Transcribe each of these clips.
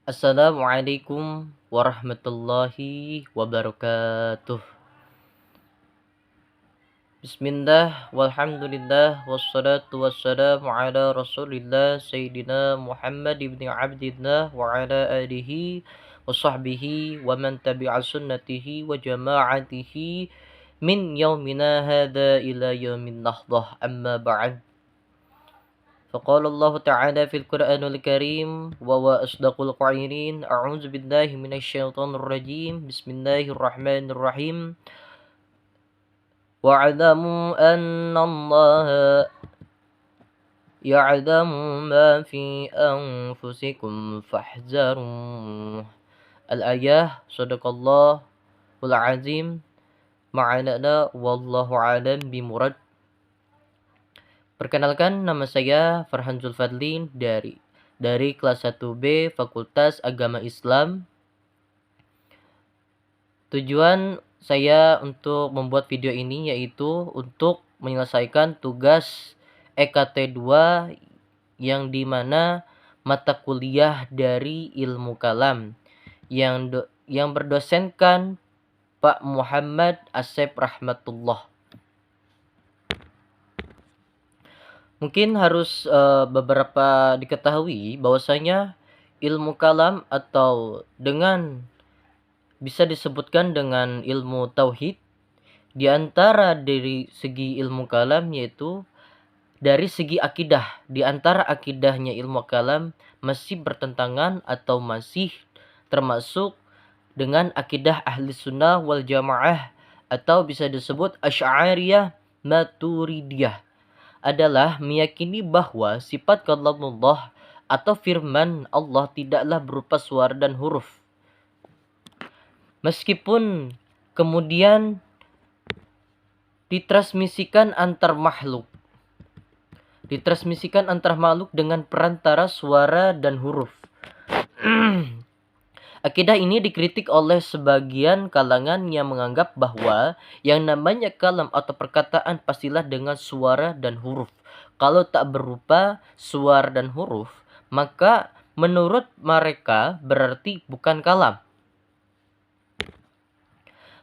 Assalamualaikum warahmatullahi wabarakatuh. Bismillah, walhamdulillah, wassalatu wassalamu ala rasulillah Sayyidina Muhammad ibn Abdillah wa ala alihi wa sahbihi wa man tabi'a sunnatihi wa jama'atihi min yaumina hadha ila yaumin nahdah, amma ba'd. فقال الله تعالى في القرآن الكريم وهو أصدق القائلين أعوذ بالله من الشيطان الرجيم بسم الله الرحمن الرحيم واعلموا أن الله يعلم ما في أنفسكم فاحذروه. الآية صدق الله العظيم معنا والله أعلم بمراد. Perkenalkan, nama saya Farhan Zulfadlin dari kelas 1B Fakultas Agama Islam. Tujuan saya untuk membuat video ini yaitu untuk menyelesaikan tugas EKT 2 yang dimana mata kuliah dari ilmu kalam yang berdosenkan Pak Muhammad Asep Rahmatullah. Mungkin harus beberapa diketahui bahwasanya ilmu kalam atau bisa disebutkan dengan ilmu tauhid, di antara dari segi ilmu kalam yaitu dari segi akidah. Di antara akidahnya ilmu kalam masih bertentangan atau masih termasuk dengan akidah ahli sunnah wal jamaah atau bisa disebut asy'ariyah maturidiyah, adalah meyakini bahwa sifat kalamullah atau firman Allah tidaklah berupa suara dan huruf. Meskipun kemudian ditransmisikan antar makhluk dengan perantara suara dan huruf. Akidah ini dikritik oleh sebagian kalangan yang menganggap bahwa yang namanya kalam atau perkataan pastilah dengan suara dan huruf. Kalau tak berupa suara dan huruf, maka menurut mereka berarti bukan kalam.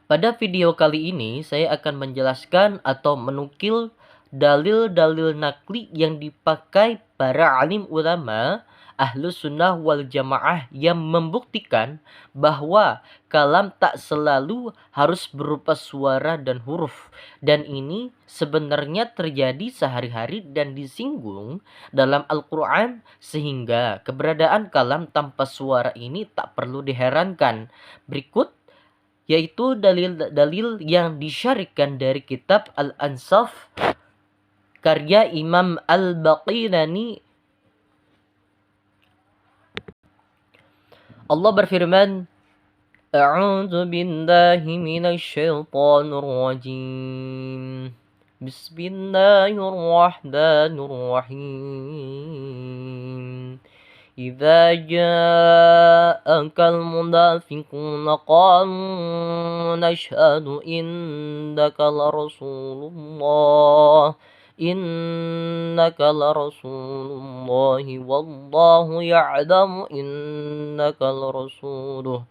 Pada video kali ini saya akan menjelaskan atau menukil dalil-dalil nakli yang dipakai para alim ulama Ahlus Sunnah wal Jamaah yang membuktikan bahwa kalam tak selalu harus berupa suara dan huruf. Dan ini sebenarnya terjadi sehari-hari dan disinggung dalam Al-Quran, sehingga keberadaan kalam tanpa suara ini tak perlu diherankan. Berikut yaitu dalil-dalil yang disyarikan dari kitab Al-Ansaf karya Imam Al-Baqilani. Allah berfirman, A'udzu billahi minasy syaithanir rajim. Bismillahirrahmanirrahim. Idza ja'akal munafiquna qalu nashhadu innaka la rasulullah innaka la rasulullahi wallahu ya'lamu innaka la rasuluhu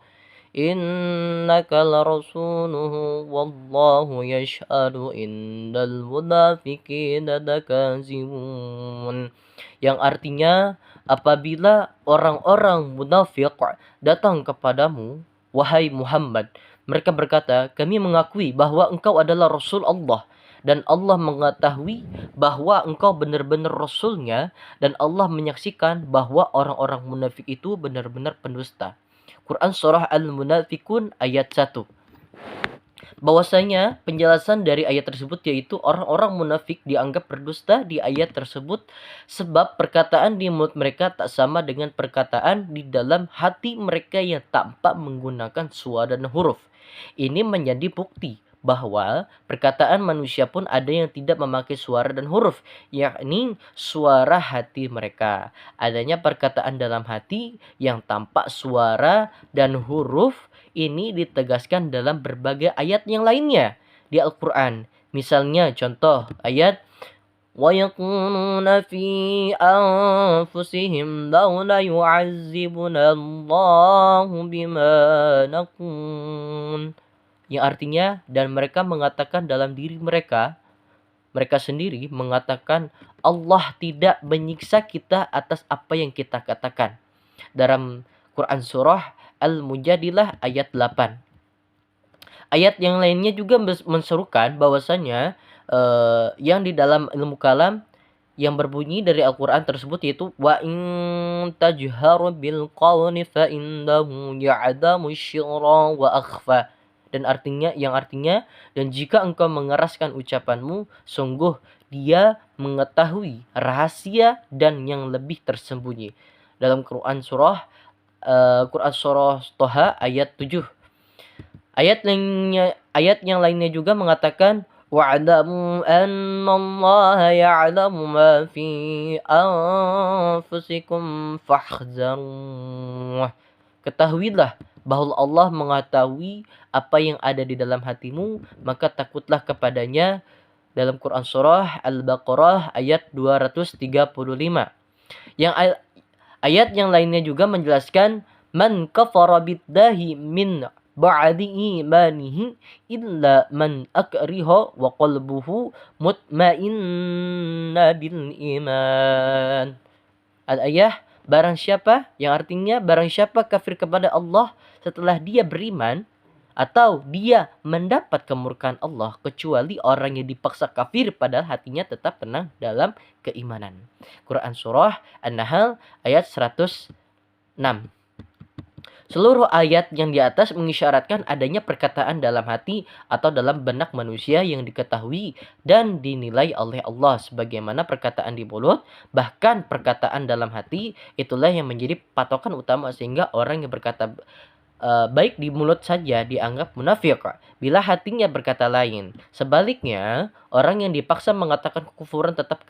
wallahu yashhadu innal munafiqina lakazibun. Yang artinya, apabila orang-orang munafik datang kepadamu, wahai Muhammad, mereka berkata, kami mengakui bahwa engkau adalah Rasul Allah, dan Allah mengetahui bahwa engkau benar-benar Rasulnya, dan Allah menyaksikan bahwa orang-orang munafik itu benar-benar pendusta. Quran Surah Al-Munafikun ayat 1. Bahwasanya penjelasan dari ayat tersebut yaitu orang-orang munafik dianggap berdusta di ayat tersebut sebab perkataan di mulut mereka tak sama dengan perkataan di dalam hati mereka yang tampak menggunakan suara dan huruf. Ini menjadi bukti bahwa perkataan manusia pun ada yang tidak memakai suara dan huruf, yakni suara hati mereka. Adanya perkataan dalam hati yang tampak suara dan huruf ini ditegaskan dalam berbagai ayat yang lainnya di Al-Quran. Misalnya contoh ayat ويقولون في أنفسهم لولا يعذبنا الله بما نقول, yang artinya, dan mereka mengatakan dalam diri mereka sendiri mengatakan, Allah tidak menyiksa kita atas apa yang kita katakan. Dalam Quran surah Al-Mujadilah ayat 8. Ayat yang lainnya juga menserukan bahwasanya yang di dalam ilmu kalam yang berbunyi dari Al-Quran tersebut, yaitu wa in tajharu bil qawli fa innahu ya'lamu syirra wa akhfa, dan artinya dan jika engkau mengeraskan ucapanmu, sungguh dia mengetahui rahasia dan yang lebih tersembunyi. Dalam Quran surah Toha ayat 7. Ayat yang lainnya juga mengatakan, wa'lamu annallaha ya'lamu ma fi anfusikum fahzaruh. Ketahuilah bahwa Allah mengetahui apa yang ada di dalam hatimu, maka takutlah kepadanya. Dalam Quran surah Al-Baqarah ayat 235. Yang ayat yang lainnya juga menjelaskan, man kafara billahi min ba'di imanihi illa man akriha wa qalbuhu mutmainna bil iman. Al-ayah, barang siapa, yang artinya barang siapa kafir kepada Allah setelah dia beriman, atau dia mendapat kemurkaan Allah, kecuali orang yang dipaksa kafir padahal hatinya tetap tenang dalam keimanan. Quran surah An-Nahl ayat 106. Seluruh ayat yang di atas mengisyaratkan adanya perkataan dalam hati atau dalam benak manusia yang diketahui dan dinilai oleh Allah sebagaimana perkataan di mulut. Bahkan perkataan dalam hati itulah yang menjadi patokan utama, sehingga orang yang berkata baik di mulut saja dianggap munafik bila hatinya berkata lain. Sebaliknya, orang yang dipaksa mengatakan kekufuran tetap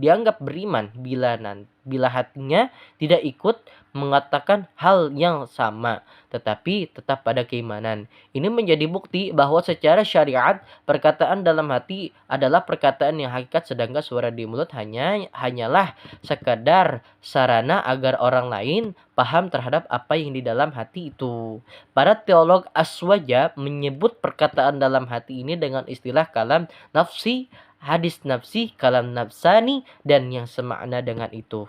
dianggap beriman bila hatinya tidak ikut mengatakan hal yang sama, tetapi tetap pada keimanan. Ini menjadi bukti bahwa secara syariat perkataan dalam hati adalah perkataan yang hakikat, sedangkan suara di mulut hanyalah sekadar sarana agar orang lain paham terhadap apa yang di dalam hati itu. Para teolog Aswaja menyebut perkataan dalam hati ini dengan istilah kalam nafsi, hadis nafsi, kalam nafsani, dan yang semakna dengan itu.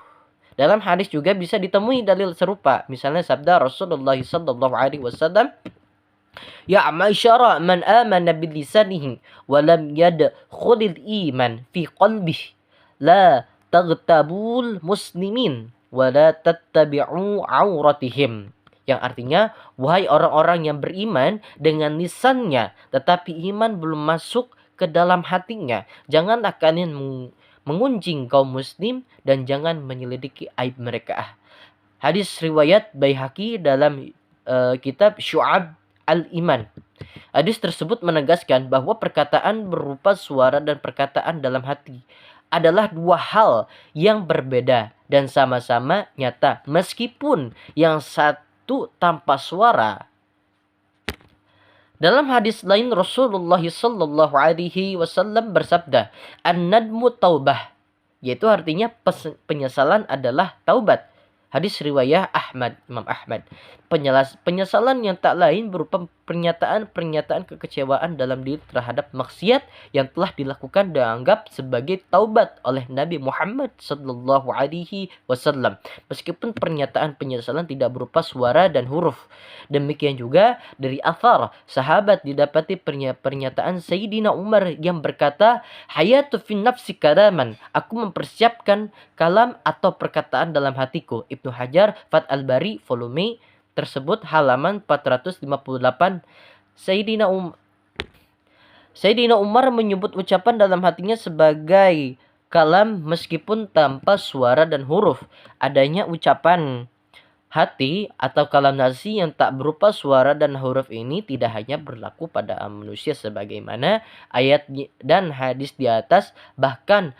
Dalam hadis juga bisa ditemui dalil serupa. Misalnya sabda Rasulullah SAW, ya ma'syara man amana bilisanihi wa lam yadkhulil iman fi qalbihi la taghtabul muslimin wa la tattabi'u auratihim. Yang artinya, wahai orang-orang yang beriman dengan lisannya tetapi iman belum masuk ke dalam hatinya, janganlah kalian mengunjing kaum muslim dan jangan menyelidiki aib mereka. Hadis riwayat Baihaqi dalam kitab Syu'ab Al-Iman. Hadis tersebut menegaskan bahwa perkataan berupa suara dan perkataan dalam hati adalah dua hal yang berbeda dan sama-sama nyata, meskipun yang satu tanpa suara. Dalam hadis lain Rasulullah SAW bersabda, an-nadmu taubah, yaitu artinya penyesalan adalah taubat. Hadis riwayat Imam Ahmad. Penyesalan yang tak lain berupa pernyataan kekecewaan dalam diri terhadap maksiat yang telah dilakukan dianggap sebagai taubat oleh Nabi Muhammad SAW. Meskipun pernyataan penyesalan tidak berupa suara dan huruf. Demikian juga dari athar sahabat didapati pernyataan Sayyidina Umar yang berkata, hayatu fin nafsi kalaman, aku mempersiapkan kalam atau perkataan dalam hatiku. Ibnu Hajar Fath al-Bari volume tersebut halaman 458. Sayyidina Umar menyebut ucapan dalam hatinya sebagai kalam meskipun tanpa suara dan huruf. Adanya ucapan hati atau kalam nafsi yang tak berupa suara dan huruf ini tidak hanya berlaku pada manusia sebagaimana ayat dan hadis di atas, bahkan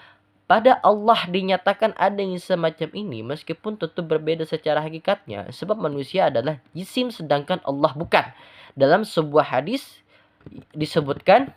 pada Allah dinyatakan ada yang semacam ini, meskipun tentu berbeda secara hakikatnya, sebab manusia adalah jisim sedangkan Allah bukan. Dalam sebuah hadis disebutkan,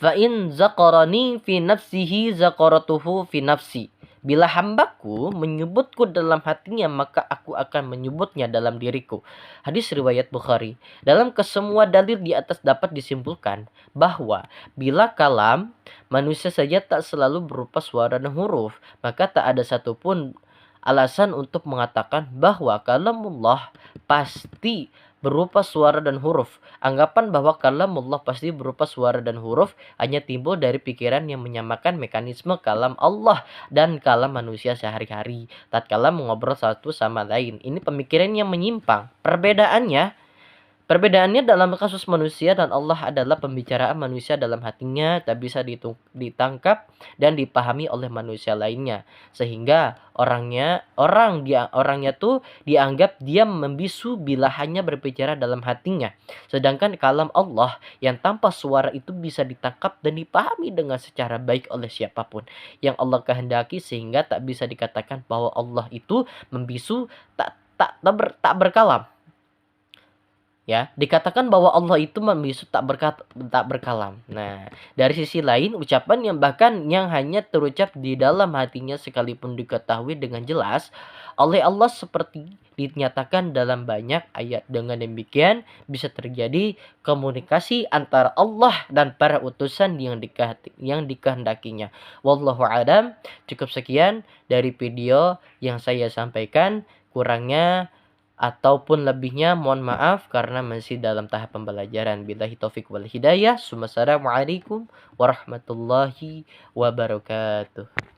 Fa in zaqarani fi nafsihi zaqaratuhu fi nafsi. Bila hambaku menyebutku dalam hatinya, maka aku akan menyebutnya dalam diriku. Hadis riwayat Bukhari. Dalam kesemua dalil di atas dapat disimpulkan bahwa bila kalam manusia saja tak selalu berupa suara dan huruf, maka tak ada satupun alasan untuk mengatakan bahwa kalamullah pasti berupa suara dan huruf. Anggapan bahwa kalamullah pasti berupa suara dan huruf hanya timbul dari pikiran yang menyamakan mekanisme kalam Allah dan kalam manusia sehari-hari tatkala mengobrol satu sama lain. Ini pemikiran yang menyimpang. Perbedaannya dalam kasus manusia dan Allah adalah pembicaraan manusia dalam hatinya tak bisa ditangkap dan dipahami oleh manusia lainnya, sehingga orangnya tuh dianggap dia membisu bila hanya berbicara dalam hatinya. Sedangkan kalam Allah yang tanpa suara itu bisa ditangkap dan dipahami dengan secara baik oleh siapapun yang Allah kehendaki, sehingga tak bisa dikatakan bahwa Allah itu membisu, tak berkalam. Ya, dikatakan bahwa Allah itu membisu tak berkalam. Nah, dari sisi lain, ucapan yang bahkan yang hanya terucap di dalam hatinya sekalipun diketahui dengan jelas oleh Allah seperti dinyatakan dalam banyak ayat. Dengan demikian bisa terjadi komunikasi antara Allah dan para utusan yang dikehendakinya. Wallahu a'lam. Cukup sekian dari video yang saya sampaikan. Kurangnya ataupun lebihnya mohon maaf karena masih dalam tahap pembelajaran. Billahi taufik wal hidayah. Wassalamualaikum warahmatullahi wabarakatuh.